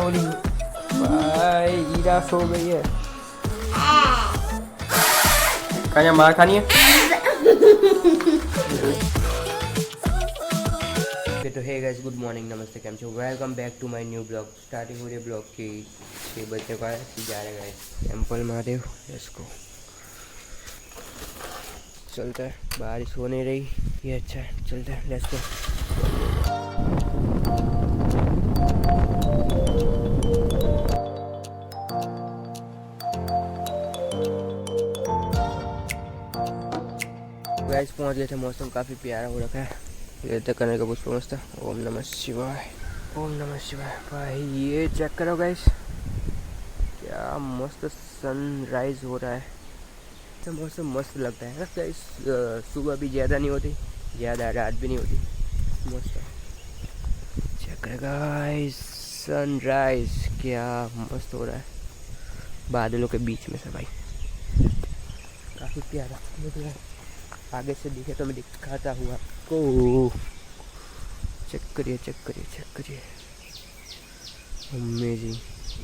बोली भाई हीरा सो गई है। कन्या मार खानी है। तो हे गाइस, गुड मॉर्निंग, नमस्ते, कैम छो, welcome back to my new blog. Starting हो रही है ब्लॉग की 6 बजे का है। जा रहे गाइस टेम्पल महादेव। इसको चलता है, बारिश हो नहीं रही, ये अच्छा है, चलता है, लेट्स गो। गाइस पहुंच गए थे, मौसम काफ़ी प्यारा हो रखा है। ये तक करने का बहुत मस्त था। ओम नमः शिवाय, ओम नमः शिवाय। भाई ये चेक करो गाइस, क्या मस्त सनराइज हो रहा है। तो मौसम मस्त लगता है ना गाइस। सुबह भी ज़्यादा नहीं होती, ज़्यादा रात भी नहीं होती, मस्त। चेक करो गाइस, सनराइज क्या मस्त हो रहा है बादलों के बीच में से। भाई काफ़ी प्यारा लग रहा है। आगे से दिखे तो मैं दिखाता हूँ आपको। चेक करिए, चेक करिए, चेक करिए, अमेजिंग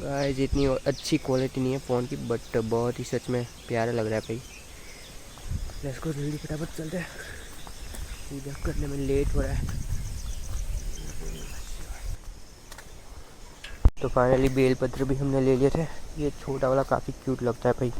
गाइस। इतनी अच्छी क्वालिटी नहीं है फ़ोन की, बट बहुत ही सच में प्यारा लग रहा है भाई। लेट्स गो, जल्दी फटाफट चलते हैं, पूजा करने में लेट हो रहा है। तो फाइनली बेलपत्र भी हमने ले लिए थे। ये छोटा वाला काफ़ी क्यूट लगता है भाई।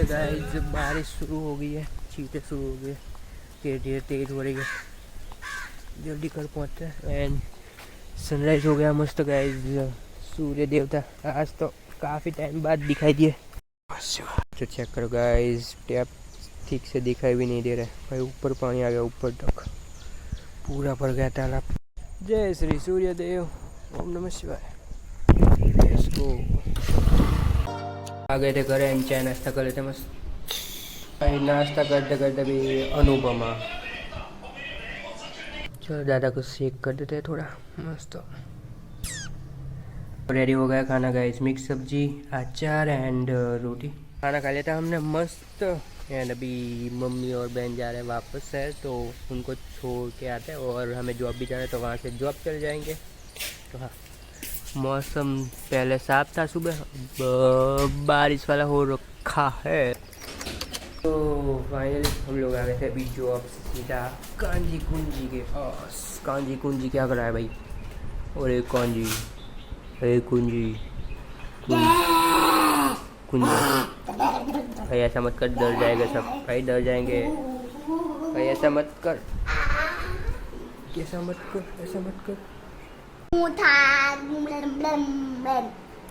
गाइस बारिश शुरू हो गई है, छींटे शुरू हो गए, धीरे धीरे तेज हो रही है। जल्दी कर पहुँचते हैं। एंड सनराइज हो गया मस्त गाइस। सूर्य देवता आज तो काफ़ी टाइम बाद दिखाई दिए। तो चेक करो गाइस, टैप ठीक से दिखाई भी नहीं दे रहा है भाई। ऊपर पानी आ गया, ऊपर तक पूरा भर गया तालाब। जय श्री सूर्य देव, ओम नमः शिवाय। Let's go. आ गए थे घर एंड चाय नाश्ता कर लेते मस्त भाई। नाश्ता करते करते भी अनुपमा। चलो दादा को शेक कर देते हैं थोड़ा मस्त। रेडी हो गया खाना गाइस, मिक्स सब्जी, अचार एंड रोटी। खाना खा लेता हमने मस्त। एंड अभी मम्मी और बहन जा रहे हैं वापस है, तो उनको छोड़ के आते हैं। और हमें जॉब भी जाना है, तो वहाँ से जॉब चले जाएंगे। तो हाँ, मौसम पहले साफ था, सुबह बारिश वाला हो रखा है। तो फाइनली हम लोग आ गए थे अभी जॉब से सीधा कांजी कुंजी के पास। कांजी कुंजी क्या कर रहा है भाई? और एक कांजी, एक कुंजी, कुंजी भाई ऐसा मत कर, डर जाएगा सब भाई, डर जाएंगे भाई, ऐसा मत कर, ऐसा मत कर, ऐसा मत कर।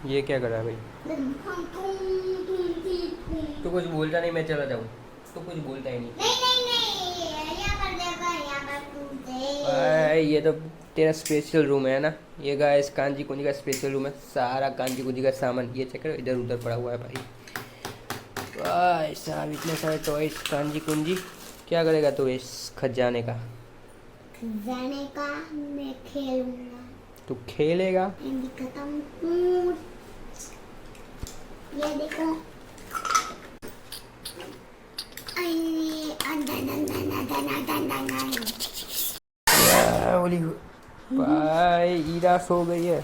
ये क्या कर रहा है भाई? तो कुछ बोलता नहीं, मैं चला जाऊँ तो कुछ बोलता ही नहीं। भाई ये तो तेरा स्पेशल रूम है ना, ये गाइस कांजी कुंजी का स्पेशल रूम है। सारा कांजी कुंजी का सामान ये चेक करो, इधर उधर पड़ा हुआ है भाई। भाई साहब इतने सारे टॉयज कांजी कुंजी। क्या करेगा तू इस खजाने का? खजाने का मैं खेलूंगा। तू खेलेगा? ये देखो, बोली भाई हीरा सो गई है।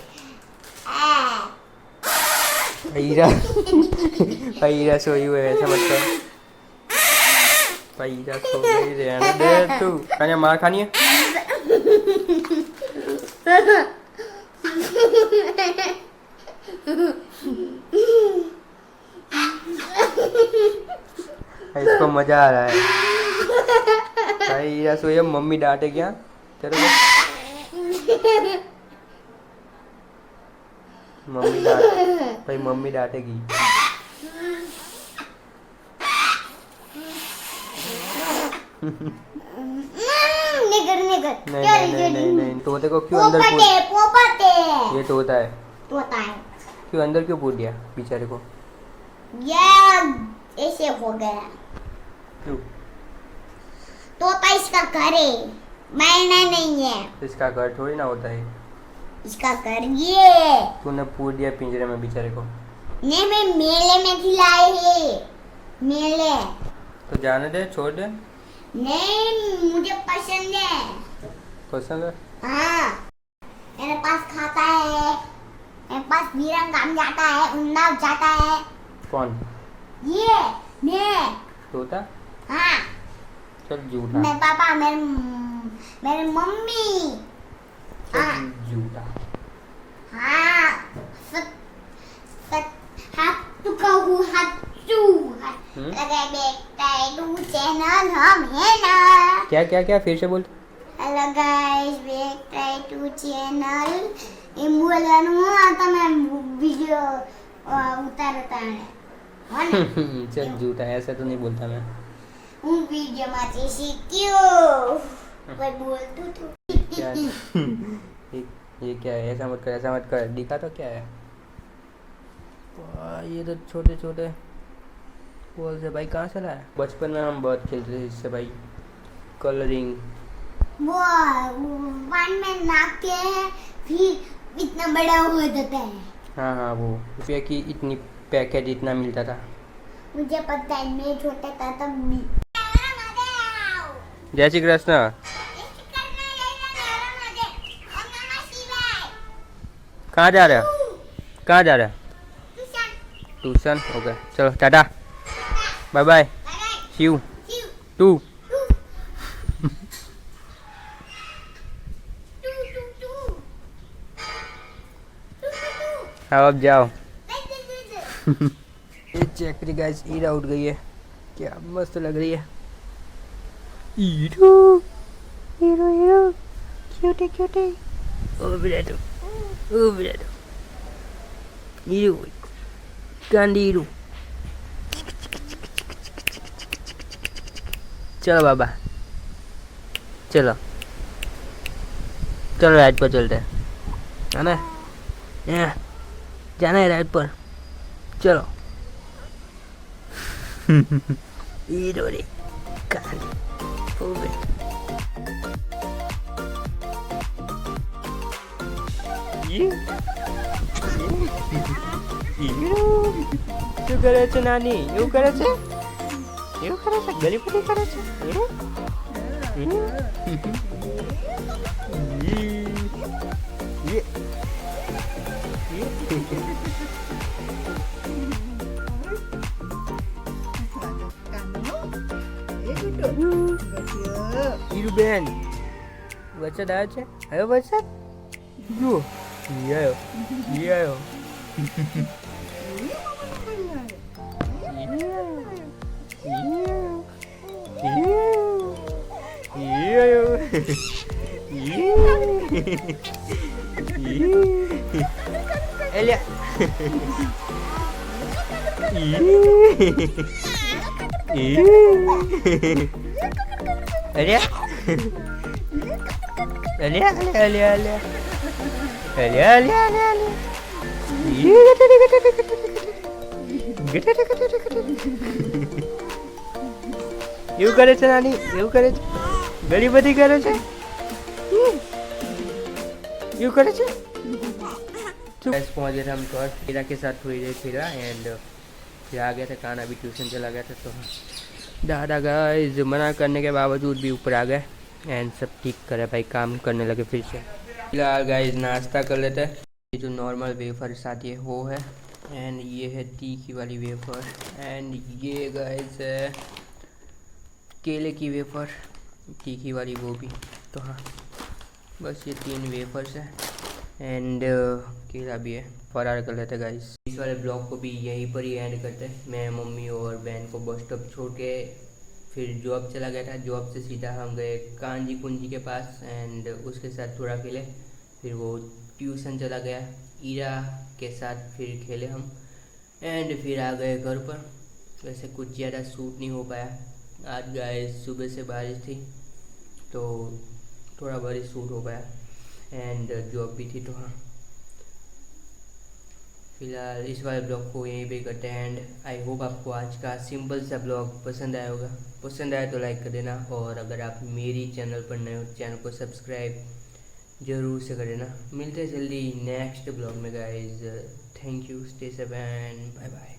हीरा भाई हीरा सोई हुई है, ऐसा मत कर भाई। हीरा सो गई, रहने दे तू। कन्या मार खानी है। इसको मजा आ रहा है भाई। हीरा सोई है, मम्मी डांटे क्या तेरे को? मम्मी डांट भाई, मम्मी डांटेगी। नहीं, तोते को क्यों अंदर पोपटे। ये तोता है, तोता है। क्यों अंदर क्यों पूछ दिया बेचारे को? ये ऐसे हो गया। क्यों? तोता इसका घर है, मैंने नहीं है। तो इसका घर थोड़ी ना होता है। इसका घर ये है। तूने पूछ दिया पिंजरे में बेचारे को। नहीं, मैं मेले में खिलाए है, मेले। तो जाने दे, छोड़ दे। नहीं, मुझे पसंद है। पसंद है? हाँ, मेरे पास खाता है, मेरे पास बीरंग काम जाता है, उन्नाव जाता है। कौन? ये मैं। तोता? हाँ, चल झूठा। मेरे पापा, मेरे मम्मी। हाँ। चल झूठा। हाँ, हाथू कहूँ, हाथू। लगा बेटा टू चैनल हम है ना। क्या क्या क्या फिर से बोल। हेलो गाइस, बेटा टू चैनल એમ બોલવાનું આ તમે વિડિયો ઉતારતા હે ને चल झूठा, ऐसा तो नहीं बोलता मैं। હું વિડિયોમાંથી શીખ્યો કોઈ બોલતું તું क्या ये क्या है? ऐसा मत कर, ऐसा मत कर। दिखा तो क्या है? वाह, ये तो छोटे छोटे बॉल से भाई कहाँ से लाया? बचपन में हम बहुत खेलते थे इससे भाई। कलरिंग। वो वन में नाक के फिर इतना बड़ा हो जाता है। हाँ हाँ, वो रुपये की इतनी पैकेट इतना मिलता था। मुझे पता है, मैं छोटा था तब भी। जय श्री कृष्ण। कहाँ जा रहे हो? कहाँ जा रहे हो? ट्यूशन। ओके, चलो tata, bye bye, see you too. अब जाओ। ये चेक करिए गाइस, ईरा उठ गई है, क्या मस्त लग रही है। ईरो हीरो हीरो क्यूटी क्यूटी। ओ बिराटो, ओ बिराटो, ईरो कांडीरू। चलो बाबा, चलो चलो राइड पर चलते हैं, है ना? यहाँ जाना है राइड पर, चलो। हीरो रे कांडी, ओ बे। શું કરે છે નાની? એવું કરે છે? એવું કરે છે? ગલીપતિ કરે છે? હીરુબેન, વરસાદ આવે છે? આવ્યો વરસાદ? જો ઈ આવ્યો, ઈ આવ્યો. એવું કરે છે નાની, એવું કરે છે, ઘણી બધી કરે છે, એવું કરે છે। पहुँचे थे हम तो हीरा के साथ थोड़ी देर फिरा एंड फिर आ गए थे, कान्हा भी ट्यूशन चला गया था। तो दादा गाइस मना करने के बावजूद भी ऊपर आ गए एंड सब ठीक करे भाई, काम करने लगे फिर से। फिलहाल गाइस नाश्ता कर लेते हैं। ये जो नॉर्मल वेफर साथ ये वो है एंड ये है तीखी वाली वेफर एंड ये गाइस है केले की वेफर, तीखी वाली वो भी। तो हाँ बस ये 3 वेफर्स है एंड केला भी है। फरार कर लेते गाइस। इस वाले ब्लॉग को भी यहीं पर ही एंड करते हैं। मैं मम्मी और बहन को बस स्टॉप छोड़ के फिर जॉब चला गया था। जॉब से सीधा हम गए कांजी कुंजी के पास एंड उसके साथ थोड़ा खेले, फिर वो ट्यूशन चला गया। ईरा के साथ फिर खेले हम एंड फिर आ गए घर पर। वैसे कुछ ज़्यादा शूट नहीं हो पाया आज गाइस, सुबह से बारिश थी तो थोड़ा बारिश शूट हो पाया एंड जॉब भी थी। तो हाँ फिलहाल इस वाले ब्लॉग को यहीं पे करते हैं एंड आई होप आपको आज का सिंपल सा ब्लॉग पसंद आया होगा। पसंद आया तो लाइक कर देना, और अगर आप मेरी चैनल पर नए हो चैनल को सब्सक्राइब जरूर से कर देना। मिलते हैं जल्दी नेक्स्ट ब्लॉग में guys. Thank you, stay safe and bye bye.